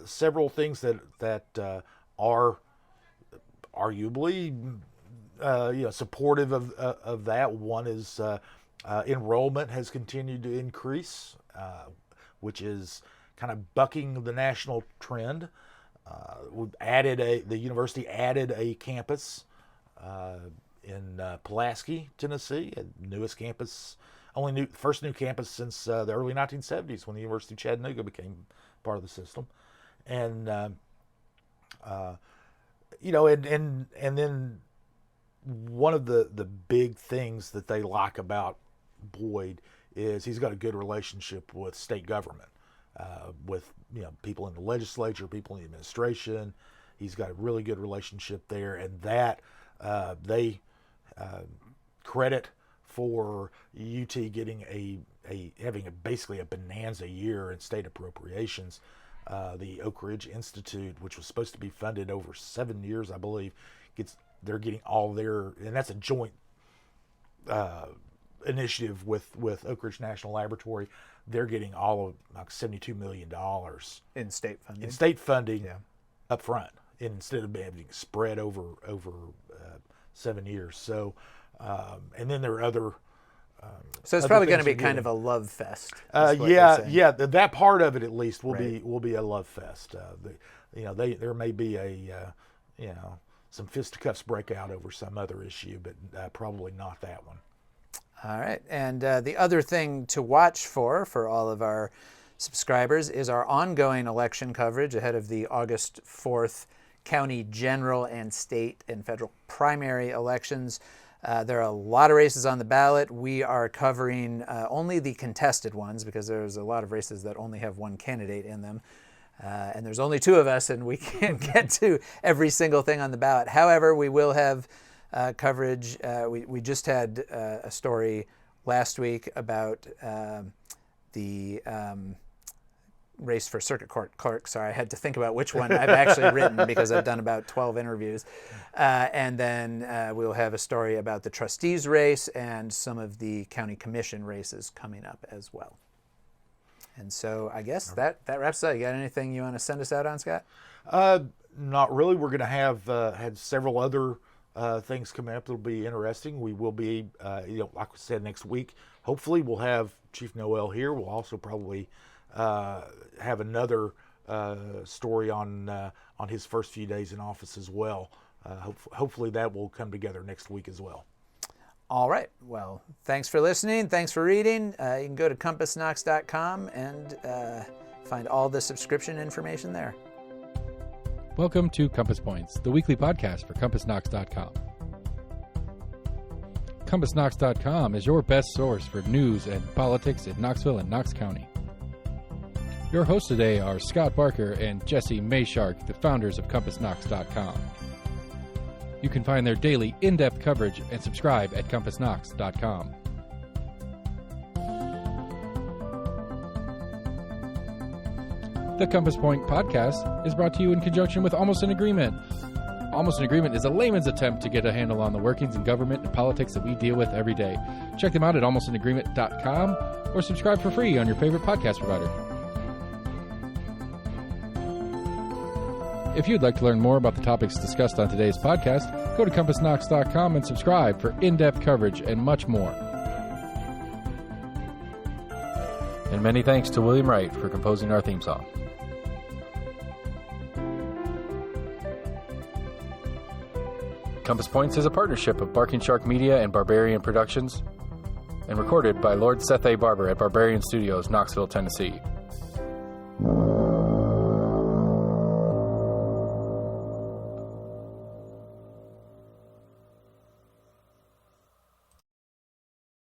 several things that are arguably supportive of that. One is enrollment has continued to increase, which is kind of bucking the national trend. The university added a campus in Pulaski, Tennessee, newest campus, first new campus since the early 1970s when the University of Chattanooga became part of the system, and and then one of the big things that they like about Boyd is he's got a good relationship with state government, with people in the legislature, people in the administration. He's got a really good relationship there, and that they credit for UT getting having basically a bonanza year in state appropriations. The Oak Ridge Institute, which was supposed to be funded over 7 years, I believe, they're getting all their, and that's a joint initiative with Oak Ridge National Laboratory. They're getting all of like $72 million in state funding. Up front, instead of being spread over 7 years. So, and then there are other. So it's probably going to be kind of a love fest. That part of it at least will be a love fest. There may be some fisticuffs break out over some other issue, but probably not that one. All right, and the other thing to watch for all of our subscribers is our ongoing election coverage ahead of the August 4th county general and state and federal primary elections. There are a lot of races on the ballot. We are covering only the contested ones because there's a lot of races that only have one candidate in them. And there's only two of us, and we can't get to every single thing on the ballot. However, we will have coverage. We just had a story last week about the race for circuit court clerk. Sorry, I had to think about which one I've actually written because I've done about 12 interviews. And then we'll have a story about the trustees race and some of the county commission races coming up as well. And so I guess that wraps it up. You got anything you want to send us out on, Scott? Not really. We're going to have had several other things coming up that'll be interesting. We will be, like we said, next week. Hopefully, we'll have Chief Noel here. We'll also probably have another story on his first few days in office as well. Hopefully, that will come together next week as well. All right. Well, thanks for listening. Thanks for reading. You can go to CompassKnox.com and find all the subscription information there. Welcome to Compass Points, the weekly podcast for CompassKnox.com. CompassKnox.com is your best source for news and politics in Knoxville and Knox County. Your hosts today are Scott Barker and Jesse Mayshark, the founders of CompassKnox.com. You can find their daily in-depth coverage and subscribe at CompassKnox.com. The Compass Point podcast is brought to you in conjunction with Almost an Agreement. Almost an Agreement is a layman's attempt to get a handle on the workings in government and politics that we deal with every day. Check them out at almostanagreement.com or subscribe for free on your favorite podcast provider. If you'd like to learn more about the topics discussed on today's podcast, go to CompassKnox.com and subscribe for in-depth coverage and much more. And many thanks to William Wright for composing our theme song. Compass Points is a partnership of Barking Shark Media and Barbarian Productions, and recorded by Lord Seth A. Barber at Barbarian Studios, Knoxville, Tennessee.